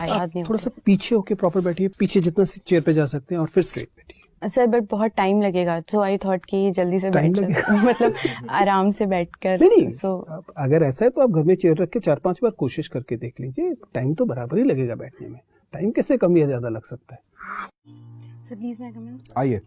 याद नहीं थोड़ा सा पीछे होके प्रॉपर बैठिए, पीछे जितना चेयर पे जा सकते हैं, और फिर स्ट्रेट बैठिए। सर बट बहुत टाइम लगेगा, सो आई थॉट कि जल्दी से टाइम बैठ लगेगा मतलब आराम से बैठकर। नहीं सो अगर ऐसा है तो आप घर में चेयर रख के 4-5 बार कोशिश करके देख लीजिए, टाइम तो बराबर ही लगेगा बैठने में, टाइम कैसे कम या ज्यादा लग सकता है। सर प्लीज मैं कम इन। आइए।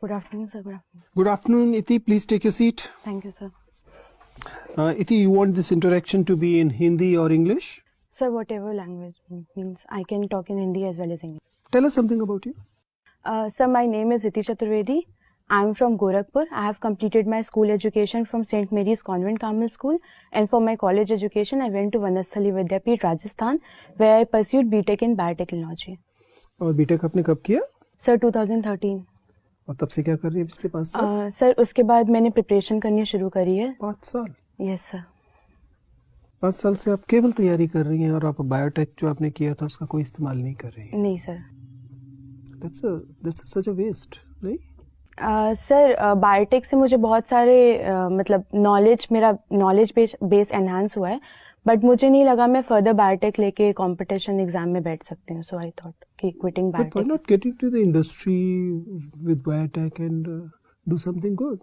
Good afternoon sir. Good afternoon. Good afternoon Iti, please take your seat. Thank you sir. Iti, you want this interaction to be in Hindi or English? Sir whatever language means I can talk in Hindi as well as English. Tell us something about you. Sir, my name is Iti Chaturvedi. I am from Gorakhpur. I have completed my school education from St. Mary's Convent Carmel School, and for my college education, I went to Vanasthali Vidyapith, Rajasthan, where I pursued BTech in Biotechnology. और BTech आपने कब किया? Sir, 2013. और तब से क्या कर रही है पिछले 5 साल? सर उसके बाद मैंने प्रिपरेशन करनी शुरू करी है। 5 साल? Yes sir. 5 साल से आप केवल तैयारी कर रही हैं, और आप बायोटेक जो आपने किया था उसका कोई इस्तेमाल नहीं कर रही हैं? नहीं sir. That's such a waste, नहीं? सर बायोटेक से मुझे बहुत सारे मतलब मेरा नॉलेज बेस एनहांस हुआ है, बट मुझे नहीं लगा मैं फर्दर बायोटेक लेके कंपटीशन एग्जाम में बैठ सकती हूँ, सो आई थॉट कि quitting But why biotech. not get into the industry with biotech and do something good?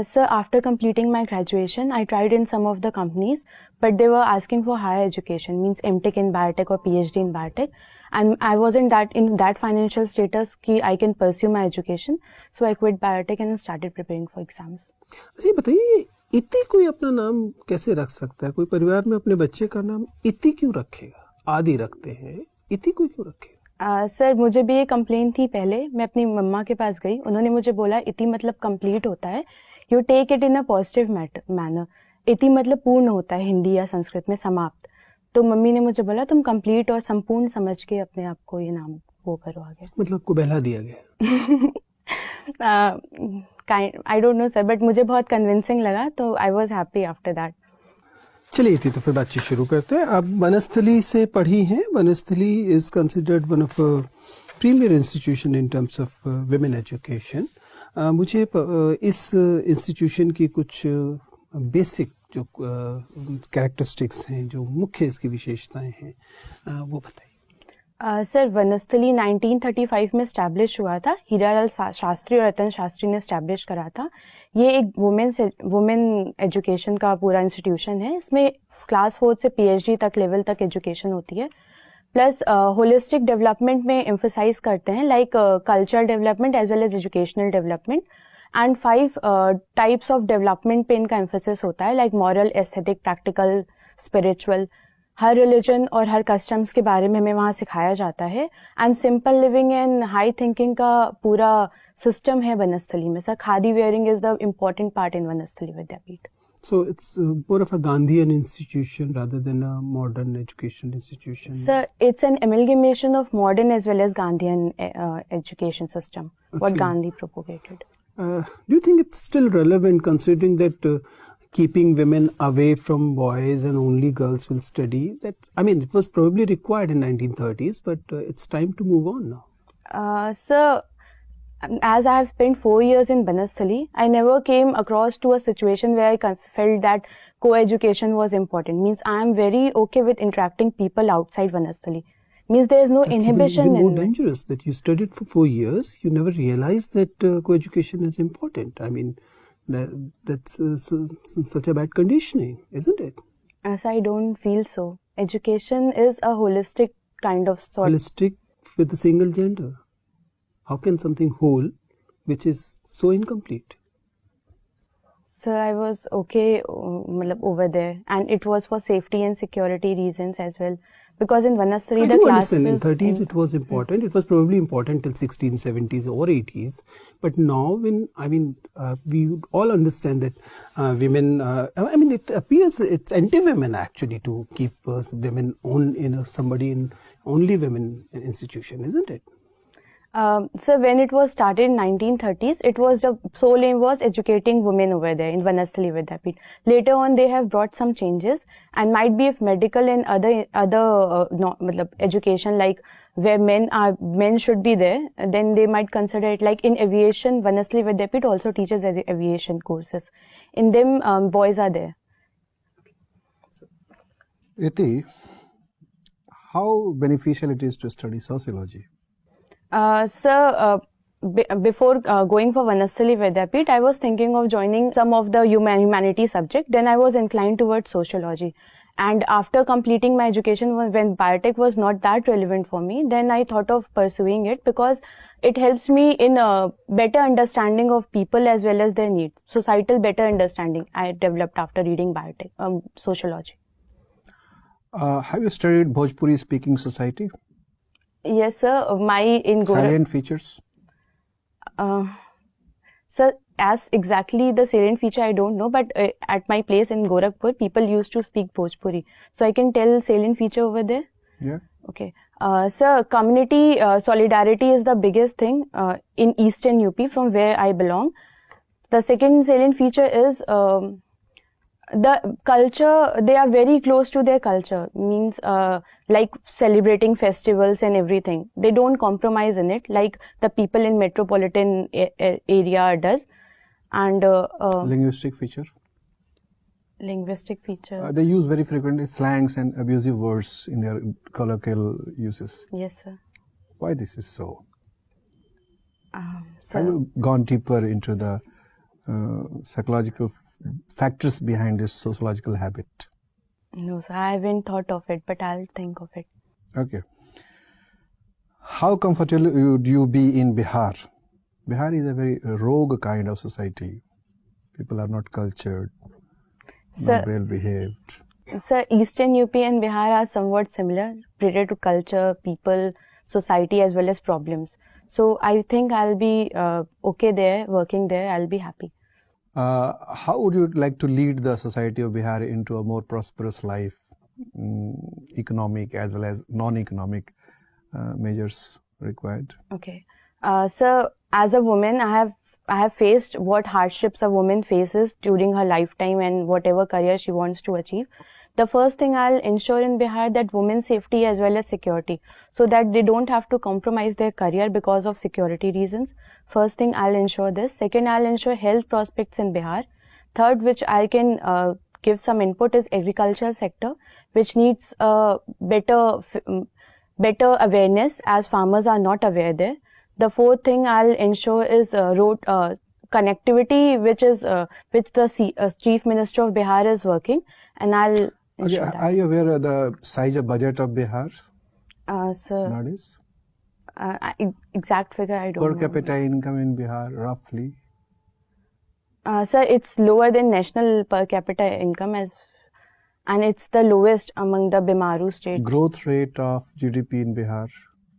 Sir, after completing my graduation, I tried in some of the companies, but they were asking for higher education, means MTech in biotech or PhD in biotech, and I wasn't in that financial status कि I can pursue my education, so I quit biotech and started preparing for exams. अच्छा ये बताइए, इति कोई अपना नाम कैसे रख सकता है? कोई परिवार में अपने बच्चे का नाम इति क्यों रखेगा? आदि रखते हैं, इति कोई क्यों रखेगा? सर मुझे भी ये कंप्लेन थी पहले, मैं अपनी मम्मा के पास गई, उन्होंने मुझे बोला इति मतलब कंप्लीट होता है, you take it in a positive manner. इति मतलब पूर्ण होता है हिंदी या संस्कृत में, समाप्त। तो मम्मी ने मुझे बोला तुम कंप्लीट और संपूर्ण समझ के अपने आप को ये नाम वो करो आगे। मतलब आपको बहला दिया गया? I don't know sir, but मुझे बहुत कन्विंसिंग लगा, तो I was happy after that. चलिए थी, तो फिर बातचीत शुरू करते हैं। आप वनस्थली से पढ़ी हैं। Vanasthali is considered one of premier institution in terms of women education. मुझे इस इंस्टीट्यूशन की कुछ बेसिक जो कैरेक्टरिस्टिक्स हैं, जो मुख्य इसकी विशेषताएं हैं, वो बताइए। सर वनस्थली 1935 में स्टैब्लिश हुआ था, हीरालाल शास्त्री और रतन शास्त्री ने स्टैब्लिश करा था। ये एक वुमेन एजुकेशन का पूरा इंस्टीट्यूशन है। इसमें क्लास 4 से PhD तक लेवल तक एजुकेशन होती है, प्लस होलिस्टिक डेवलपमेंट में एम्फसाइज करते हैं, like cultural development as well as educational development, and 5 types of development पे इनका एम्फोसिस होता है, like moral, aesthetic, practical, spiritual. हर रिलीजन और हर कस्टम्स के बारे में हमें वहाँ सिखाया जाता है, and simple living and high thinking का पूरा सिस्टम है वनस्थली में। Sir khadi wearing is the important part in Vanasthali Vidyapith. So it's more of a Gandhian institution rather than a modern education institution. Sir, it's an amalgamation of modern as well as Gandhian education system, what Gandhi propagated. Do you think it's still relevant, considering that keeping women away from boys and only girls will study? That, I mean, it was probably required in 1930s, but it's time to move on now. Sir, as I have spent 4 years in Banasthali, I never came across to a situation where I felt that co-education was important. Means I am very okay with interacting people outside Banasthali. Means there is no That's inhibition. even more dangerous that you studied for 4 years, you never realized that co-education is important. I mean, that's such a bad conditioning, isn't it? As I don't feel so. Education is a holistic kind of sort. Holistic with a single gender. How can something whole, which is so incomplete? So I was okay over there, and it was for safety and security reasons as well, because in Vanasthali the classes in 30s it was important. It was probably important till 16, 70s or 80s, but now when we all understand that women, it appears it's anti-women actually to keep women in only women institution, isn't it? So when it was started in 1930s, it was the sole aim was educating women over there in Vanasthali Vidyapith. Later on, they have brought some changes, and might be if medical and other education, like where men should be there, then they might consider it. Like in aviation, Vanasthali Vidyapith also teaches aviation courses. In them, boys are there. Iti, How beneficial it is to study sociology? Sir, before going for Vanasthali Vidyapit, I was thinking of joining some of the humanities subject. Then I was inclined towards sociology. And after completing my education, when biotech was not that relevant for me, then I thought of pursuing it because it helps me in a better understanding of people as well as their needs. Societal better understanding I developed after reading biotech, sociology. Have you studied Bhojpuri speaking society? Yes, sir. Salient features? Sir, as exactly the salient feature I don't know, but at my place in Gorakhpur, people used to speak Bhojpuri. So I can tell salient feature over there. Yeah. Okay. Sir, community solidarity is the biggest thing in Eastern UP from where I belong. The second salient feature is the culture. They are very close to their culture, means like celebrating festivals and everything. They don't compromise in it like the people in metropolitan area does. And Linguistic feature? linguistic feature. They use very frequently slangs and abusive words in their colloquial uses. Yes, sir. Why this is so? Have So you gone deeper into the psychological factors behind this sociological habit? no, sir, I haven't thought of it, but I'll think of it. Okay. How comfortable would you be in Bihar? Bihar is a very rogue kind of society. People are not cultured, Sir, not well behaved. Sir, Eastern UP and Bihar are somewhat similar related to culture, people, society as well as problems. So I think I'll be okay there, working there. I'll be happy. How would you like to lead the society of Bihar into a more prosperous life, economic as well as non-economic measures required? Okay. Sir, as a woman, I have faced what hardships a woman faces during her lifetime and whatever career she wants to achieve. The first thing I'll ensure in Bihar that women's safety as well as security, so that they don't have to compromise their career because of security reasons. First thing I'll ensure this. Second, I'll ensure health prospects in Bihar. Third, which I can give some input, is agriculture sector, which needs better awareness as farmers are not aware there. The fourth thing I'll ensure is road connectivity, which the Chief Minister of Bihar is working, and I'll Okay, ensure are you aware of the size of budget of Bihar that. Sir, nowadays? exact figure I don't Per know. capita income in Bihar, roughly? Sir, it's lower than national per capita income and it's the lowest among the Bimaru states. Growth rate of GDP in Bihar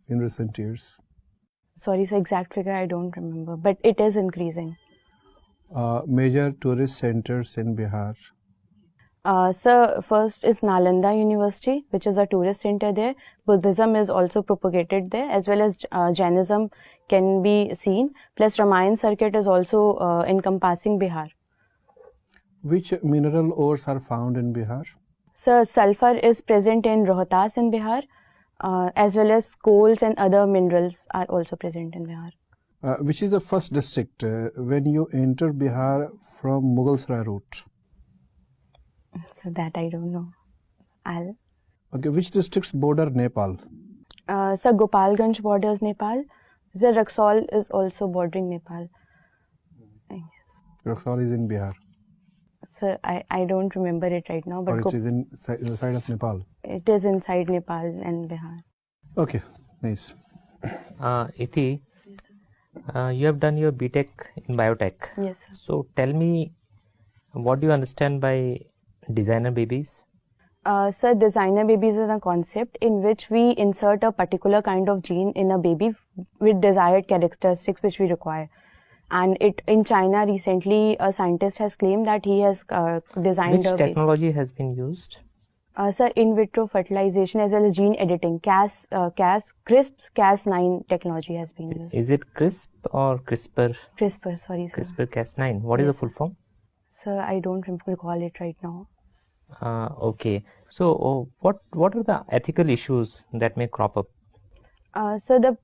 in recent years? Sorry, sir, exact figure I don't remember, but it is increasing. Major tourist centers in Bihar? Sir, first is Nalanda University, which is a tourist center there. Buddhism is also propagated there, as well as Jainism can be seen. Plus, Ramayan circuit is also encompassing Bihar. Which mineral ores are found in Bihar? Sir, sulfur is present in Rohtas in Bihar, as well as coals and other minerals are also present in Bihar. Which is the first district when you enter Bihar from Mughalsarai route? So that I don't know. Okay, which districts border Nepal? Sir, Gopalganj borders Nepal. Sir, Raxaul is also bordering Nepal. Yes. Raxaul is in Bihar. Sir, I don't remember it right now, but Or it is in the side of Nepal? it is inside Nepal and Bihar. Okay, nice. Ithi, you have done your BTech in biotech. Yes, sir. So tell me, what do you understand by designer babies? Sir, designer babies is a concept in which we insert a particular kind of gene in a baby with desired characteristics which we require. And in China recently, a scientist has claimed that he has designed Which technology has been used? Sir, in vitro fertilization as well as gene editing. CRISP's Cas9 technology has been used. Is it CRISP or CRISPR? CRISPR, sorry, sir. CRISPR-Cas9. What is the full form? Sir, I don't recall it right now. Okay. So, what are the ethical issues that may crop up? So the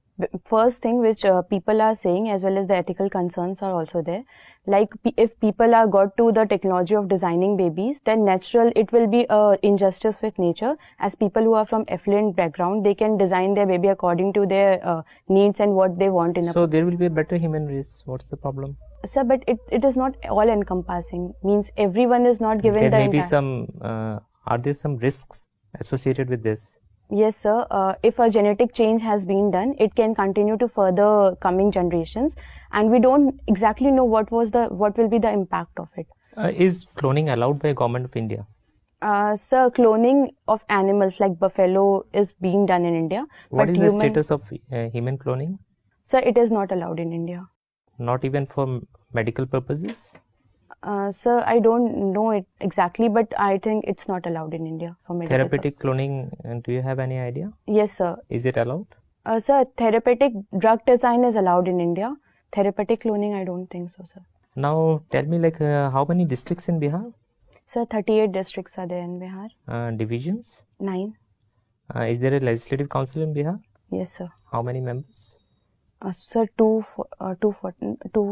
first thing which people are saying, as well as the ethical concerns are also there. Like if people are got to the technology of designing babies, then natural it will be a injustice with nature. As people who are from affluent background, they can design their baby according to their needs and what they want in a. So there will be a better human race. What's the problem? Sir, but it is not all encompassing. Means everyone is not given There the may be entire. some. Are there some risks associated with this? Yes, sir. If a genetic change has been done, it can continue to further coming generations, and we don't exactly know what will be the impact of it. Is cloning allowed by Government of India? Sir, cloning of animals like buffalo is being done in India. What but is the status of human cloning? Sir, it is not allowed in India. Not even for medical purposes? Sir, I don't know it exactly, but I think it's not allowed in India for medical. Therapeutic cloning, do you have any idea? Yes, sir. Is it allowed? Sir, therapeutic drug design is allowed in India. Therapeutic cloning, I don't think so, sir. Now tell me, like, how many districts in Bihar? Sir, 38 districts are there in Bihar. Divisions? 9. Is there a legislative council in Bihar? Yes, sir. How many members? Sir, two.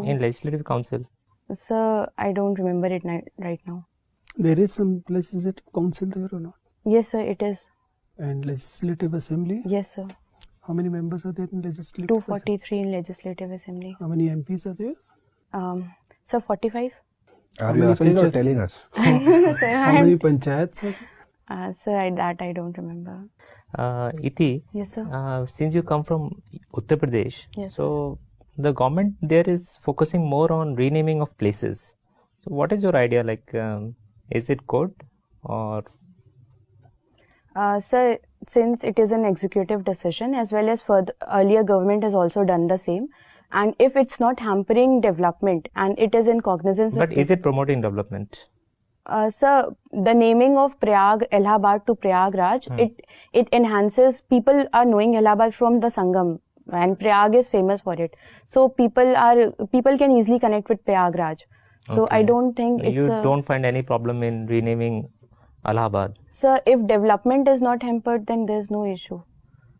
In legislative council? Sir, I don't remember it right now. There is some legislative council there or not? Yes, sir, it is. And legislative assembly? Yes, sir. How many members are there in legislative? 243 in legislative assembly. How many MPs are there? Sir, 45. Are you asking or telling us? Sir, How many panchayats are there? sir, I don't remember. Iti, Yes, sir. since you come from Uttar Pradesh, Yes. so the government there is focusing more on renaming of places. So what is your idea? Like, is it good or? Sir, since it is an executive decision, as well as for the earlier government has also done the same, and if it's not hampering development and it is in cognizance. But is it promoting development? Sir, the naming of Allahabad to Prayagraj, it enhances. People are knowing Allahabad from the Sangam, and Prayag is famous for it. So people can easily connect with Prayagraj. So Okay. I don't think it's. You don't find any problem in renaming Allahabad? Sir, if development is not hampered, then there's no issue.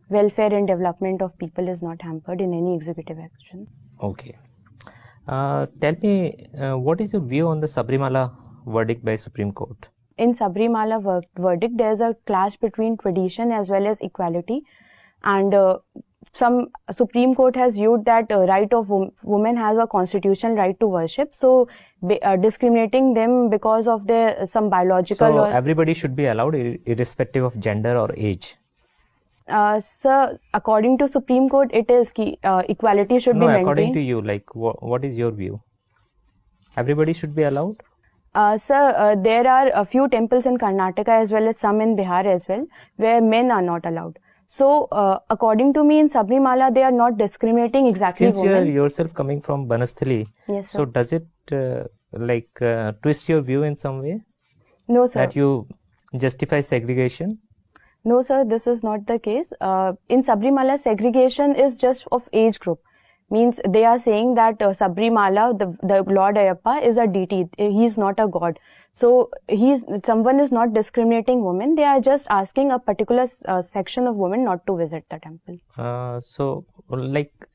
Welfare and development of people is not hampered in any executive action. Okay. Tell me, what is your view on the Sabrimala verdict by Supreme Court? In Sabrimala verdict, there's a clash between tradition as well as equality, and some Supreme Court has viewed that right of women has a constitutional right to worship, so discriminating them because of their some biological. So everybody should be allowed irrespective of gender or age. Sir, according to Supreme Court, it is equality should be maintained. According to you, like what is your view? Everybody should be allowed? Sir, there are a few temples in Karnataka as well as some in Bihar as well, where men are not allowed. So, according to me, in Sabrimala, they are not discriminating exactly Since you women. are yourself coming from Banasthali, Yes, sir. so does it twist your view in some way? No, sir. That you justify segregation? No, sir, this is not the case. In Sabrimala, segregation is just of age group. Means they are saying that Sabrimala, the Lord Ayyappa, is a deity. He is not a god. So someone is not discriminating women. They are just asking a particular section of women not to visit the temple. So,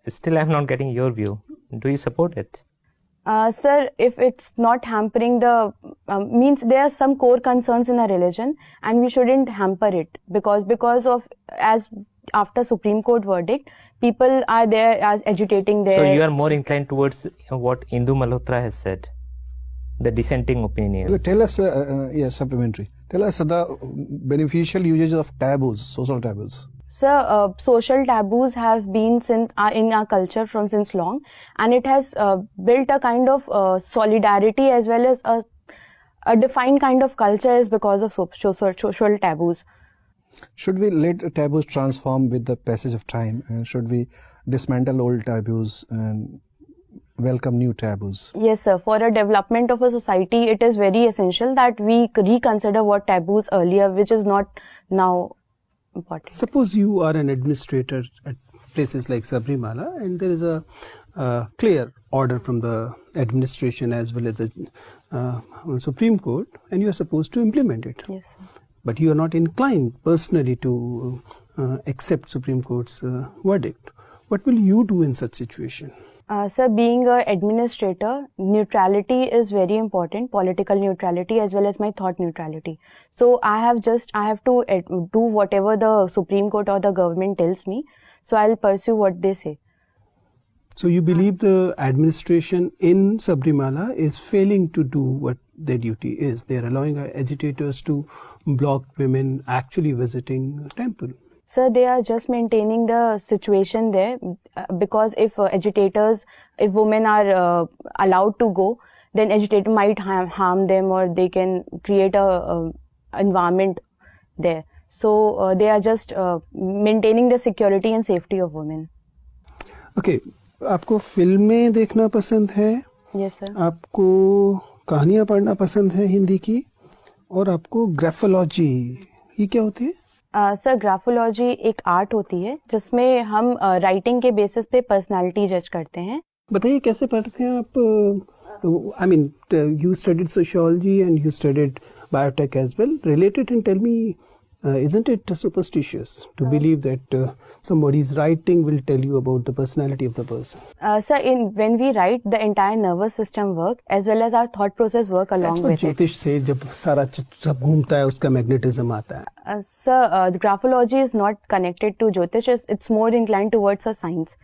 still I am not getting your view. Do you support it? Sir, if it's not hampering the means there are some core concerns in a religion, and we shouldn't hamper it because of as after Supreme Court verdict, people are there as agitating their. So you are more inclined towards what Indu Malhotra has said, the dissenting opinion. Tell us, supplementary. Tell us the beneficial usages of taboos, social taboos. Sir, social taboos have been in our culture since long, and it has built a kind of solidarity as well as a defined kind of culture is because of social taboos. Should we let taboos transform with the passage of time, and should we dismantle old taboos and welcome new taboos? Yes, sir. For a development of a society, it is very essential that we reconsider what taboos earlier, which is not now important. Suppose you are an administrator at places like Sabrimala, and there is a clear order from the administration as well as the Supreme Court, and you are supposed to implement it. Yes, sir. But you are not inclined personally to accept Supreme Court's verdict. What will you do in such situation? Sir, being an administrator, neutrality is very important, political neutrality as well as my thought neutrality. So I have to do whatever the Supreme Court or the government tells me. So I'll pursue what they say. So you believe the administration in Sabrimala is failing to do what their duty is. They are allowing agitators to block women actually visiting temple. Sir, they are just maintaining the situation there because if women are allowed to go, then agitator might harm them or they can create a environment there. So they are just maintaining the security and safety of women. Okay, आपको फिल्में देखना पसंद है, Yes, sir. आपको कहानियां पढ़ना पसंद है हिंदी की, और आपको ग्राफोलॉजी, ये क्या होती है? सर, ग्राफोलॉजी एक आर्ट होती है जिसमें हम राइटिंग के बेसिस पे पर्सनालिटी जज करते हैं. बताइए कैसे पढ़ते हैं आप? I mean, you studied sociology and you studied biotech as well. Relate it and tell me, isn't it superstitious to believe that somebody's writing will tell you about the personality of the person? Sir, when we write, the entire nervous system work as well as our thought process work along with it. ज्योतिष से जब सारा सब घूमता है उसका magnetism आता है. Sir, the graphology is not connected to Jyotish. It's more inclined towards a science.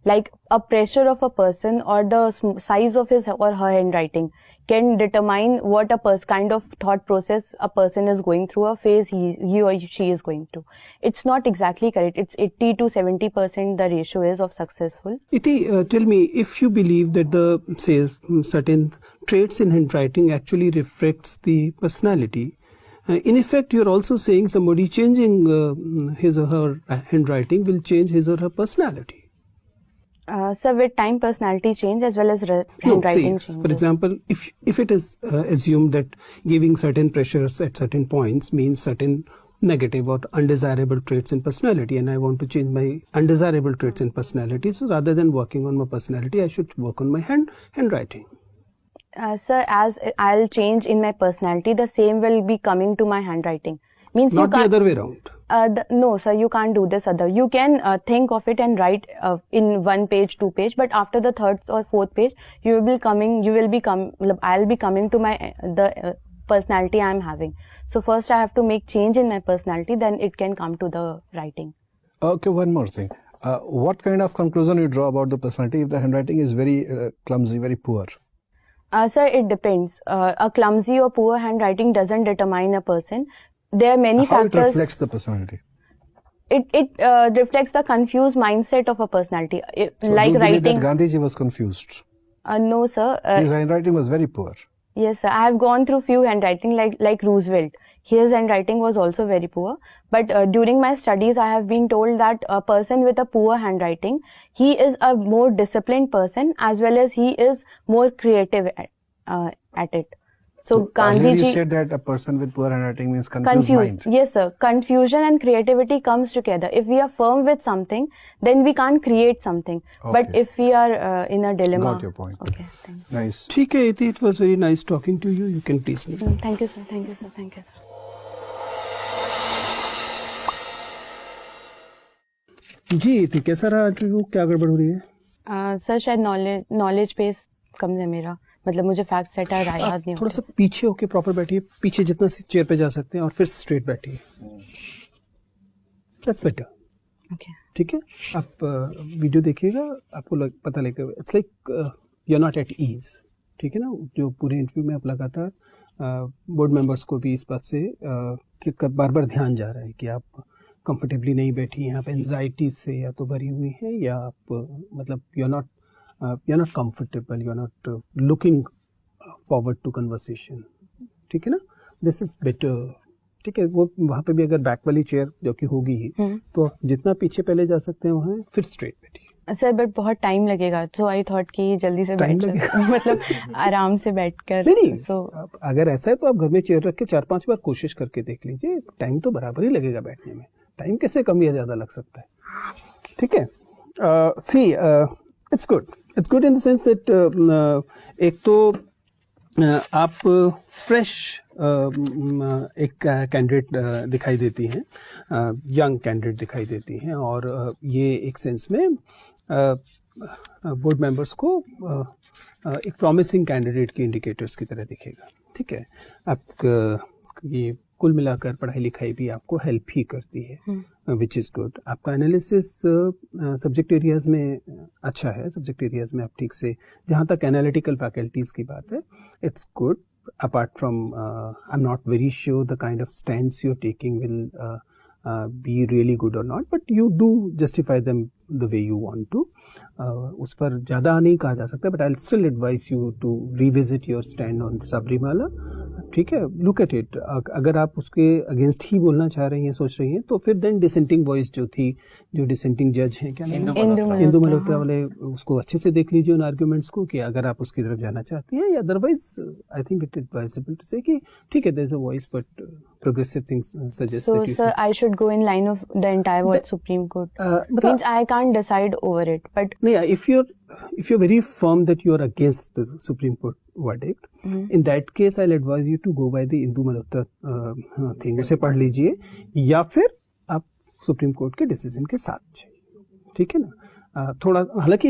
Like a pressure of a person or the size of his or her handwriting can determine what kind of thought process a person is going through, a phase he or she is going through. It's not exactly correct. It's 80 to 70% the ratio is of successful. Iti, tell me, if you believe that certain traits in handwriting actually reflects the personality, in effect you're also saying somebody changing his or her handwriting will change his or her personality. So with time, personality change as well as handwriting changes. For example, if it is assumed that giving certain pressures at certain points means certain negative or undesirable traits in personality, and I want to change my undesirable traits in personality, so rather than working on my personality, I should work on my handwriting. Sir, as I'll change in my personality, the same will be coming to my handwriting. Means not the other way around. No, sir, you can't do this other. You can think of it and write in 1 page, 2 page, but after the 3rd or 4th page, I'll be coming to the personality I'm having. So first I have to make change in my personality, then it can come to the writing. Okay, one more thing. What kind of conclusion you draw about the personality if the handwriting is very clumsy, very poor? Sir, it depends. A clumsy or poor handwriting doesn't determine a person. There are many factors. How it reflects the personality? It reflects the confused mindset of a personality. So like do you believe writing. that Gandhiji was confused? No, sir. His handwriting was very poor. Yes, sir. I have gone through few handwriting like Roosevelt. His handwriting was also very poor. But during my studies, I have been told that a person with a poor handwriting, he is a more disciplined person as well as he is more creative at it. So earlier Gandhiji you said that a person with poor handwriting means confused mind. Yes, sir. Confusion and creativity comes together. If we are firm with something, then we can't create something. But Okay. if we are in a dilemma. Got your point. Okay. Thank you. Nice. ठीक है इति, it was very nice talking to you. You can please leave. Thank you, sir. Thank you, sir. Thank you, sir. जी इति, कैसा रहा interview? क्या गड़बड़ हो रही है? सर, शायद नॉलेज बेस कम है मेरा. मतलब मुझे फैक्ट सेट याद नहीं थोड़ा सा पीछे होके प्रॉपर बैठिए, पीछे जितना चेयर पे जा सकते हैं, और फिर स्ट्रेट बैठिए. That's better. ओके. ठीक है, आप वीडियो देखिएगा, आपको पता लगेगा. It's like you are not at ease. ठीक है ना? जो पूरे इंटरव्यू में आप लगातार बोर्ड मेंबर्स को भी इस बात से बार बार ध्यान जा रहा है कि आप कंफर्टेबली नहीं बैठी हैं, आप एंजाइटी से या तो भरी हुई हैं, या आप मतलब you are not comfortable, you are not looking forward to conversation. ठीक है ना? This is better. ठीक है, वो वहाँ पे भी अगर बैक वाली चेयर जो कि होगी ही, तो जितना पीछे पहले जा सकते हैं वहाँ, फिर स्ट्रेट बैठिए. सर, बट बहुत टाइम लगेगा, सो आई थॉट कि जल्दी से बैठ जाए. मतलब आराम से बैठकर. नहीं, सो अगर ऐसा है तो आप घर में चेयर रख के 4-5 बार कोशिश करके देख लीजिए. टाइम तो बराबर ही लगेगा बैठने में. टाइम कैसे कम या ज्यादा लग सकता है? ठीक है. See it's good in the sense that एक तो आप फ्रेश एक कैंडिडेट दिखाई देती हैं, यंग कैंडिडेट दिखाई देती हैं, और ये एक सेंस में बोर्ड मेंबर्स को एक प्रॉमिसिंग कैंडिडेट के इंडिकेटर्स की तरह दिखेगा। ठीक है, आप ये कुल मिलाकर पढ़ाई लिखाई भी आपको हेल्प ही करती है, विच इज़ गुड। आपका एनालिसिस सब्जेक्ट एरियाज में अच्छा है, सब्जेक्ट एरियाज में आप ठीक से, जहाँ तक एनालिटिकल फैकल्टीज़ की बात है, it's good. Apart from, I'm not very sure the kind of stance you're taking will be really good or not, but you do justify them the way you want to. उस पर ज़्यादा नहीं कहा जा सकता, but I'll still advise you to revisit your stand on Sabrimala. ठीक है, look at it. अगर आप उसके अगेंस्ट ही बोलना चाह रही हैं, सोच रही हैं, तो फिर देन डिसेंटिंग वॉइस जो थी, जो डिसेंटिंग जज हैं, क्या नाम है? इंदु मल्होत्रा वाले, उसको अच्छे से देख लीजिए उन आर्ग्यूमेंट्स को, कि अगर आप उसकी तरफ जाना चाहती हैं, या otherwise I think it advisable to say कि ठीक है, there is a voice but progressive things suggest So, that you sir, I should go in line of the entire what Supreme Court. Means I can't decide over it, but no, if you're very firm that you are against the Supreme Court verdict, in that case I'll advise you to go by the Indu Malhotra thing, उसे पढ़ लीजिए, या फिर आप supreme court के decision के साथ जाइए। ठीक है ना, थोड़ा, हालांकि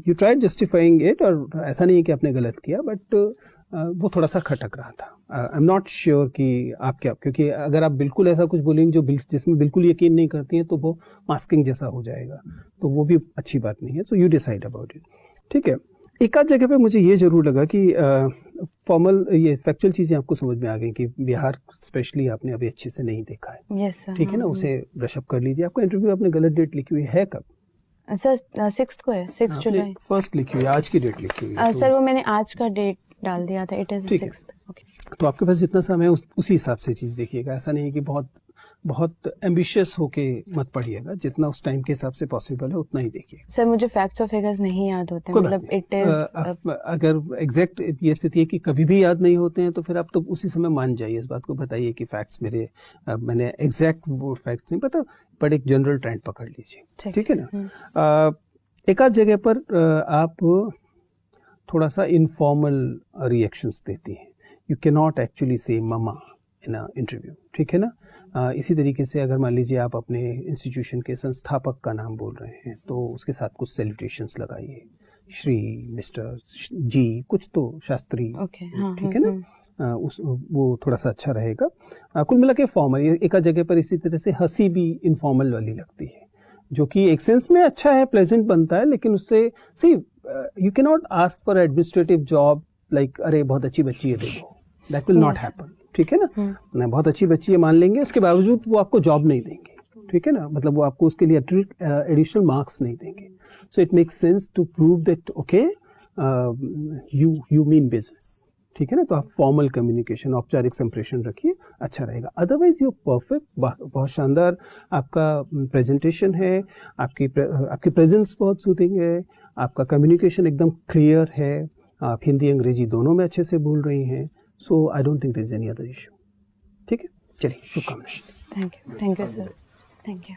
यू ट्राइड जस्टिफाइंग इट, और ऐसा नहीं है कि आपने गलत किया, बट वो थोड़ा सा खटक रहा था। आई एम नॉट श्योर कि आप क्या, क्योंकि अगर आप बिल्कुल ऐसा कुछ बोलेंगे जो जिसमें बिल्कुल यकीन नहीं करती हैं, तो वो मास्किंग जैसा हो जाएगा, तो वो भी अच्छी बात नहीं है। So you decide about it. ठीक है, एक आध जगह पे मुझे ये जरूर लगा कि फॉर्मल, ये फैक्चुअल चीज़ें आपको समझ में आ गई कि बिहार स्पेशली आपने अभी अच्छे से नहीं देखा है। yes sir. ठीक है ना, उसे ब्रशअप कर लीजिए। आपका इंटरव्यू आपने गलत डेट लिखी हुई है, कब? सर 6th को है, 6 जुलाई। फर्स्ट लिखी हुई है, आज की डेट लिखी हुई है। सर वो मैंने आज का डेट डाल दिया था, इट इज ठीक है। 6th। ओके, तो आपके पास जितना समय है उसी हिसाब से चीज़ देखिएगा। ऐसा नहीं है कि बहुत एम्बिशियस होके मत पढ़िएगा, जितना उस टाइम के हिसाब से पॉसिबल है उतना ही देखिए। सर मुझे फैक्ट्स और फिगर्स नहीं याद होते, मतलब इट इज, अगर एग्जैक्ट ये स्थिति है कि कभी भी याद नहीं होते हैं, तो फिर आप तो उसी समय मान जाइए, इस बात को बताइए कि फैक्ट्स मैंने एग्जैक्ट वो फैक्ट्स नहीं पता, बट एक जनरल ट्रेंड पकड़ लीजिए। ठीक है ना। एक आध जगह पर आप थोड़ा सा इनफॉर्मल रिएक्शंस देती हैं। यू कैन नॉट एक्चुअली से ममा इन अ इंटरव्यू। ठीक है ना। इसी तरीके से अगर मान लीजिए आप अपने इंस्टीट्यूशन के संस्थापक का नाम बोल रहे हैं, तो उसके साथ कुछ सेलिब्रेशंस लगाइए, श्री, मिस्टर, जी, कुछ तो शास्त्री। ओके, हाँ, ठीक है ना, वो थोड़ा सा अच्छा रहेगा। कुल मिला के फॉर्मल, एक जगह पर इसी तरह से हंसी भी इनफॉर्मल वाली लगती है, जो कि एक सेंस में अच्छा है, प्लेजेंट बनता है, लेकिन उससे see you cannot ask for administrative job like अरे बहुत अच्छी बच्ची है देखो, दैट विल नॉट हैपन। ठीक है ना, बहुत अच्छी बच्ची है मान लेंगे, उसके बावजूद वो आपको जॉब नहीं देंगे। ठीक है ना, मतलब वो आपको उसके लिए एडिशनल मार्क्स नहीं देंगे। So it makes sense to prove that okay you mean business. ठीक है ना, तो आप फॉर्मल कम्युनिकेशन, औपचारिक संप्रेषण रखिए, अच्छा रहेगा। अदरवाइज यू परफेक्ट, बहुत शानदार आपका प्रेजेंटेशन है, आपकी प्रेजेंस बहुत सूथिंग है, आपका कम्युनिकेशन एकदम क्लियर है, आप हिंदी अंग्रेजी दोनों में अच्छे से बोल रही हैं। So I don't think there is any other issue. ठीक है, चलिए, शुभकामनाएं। Thank you sir, thank you.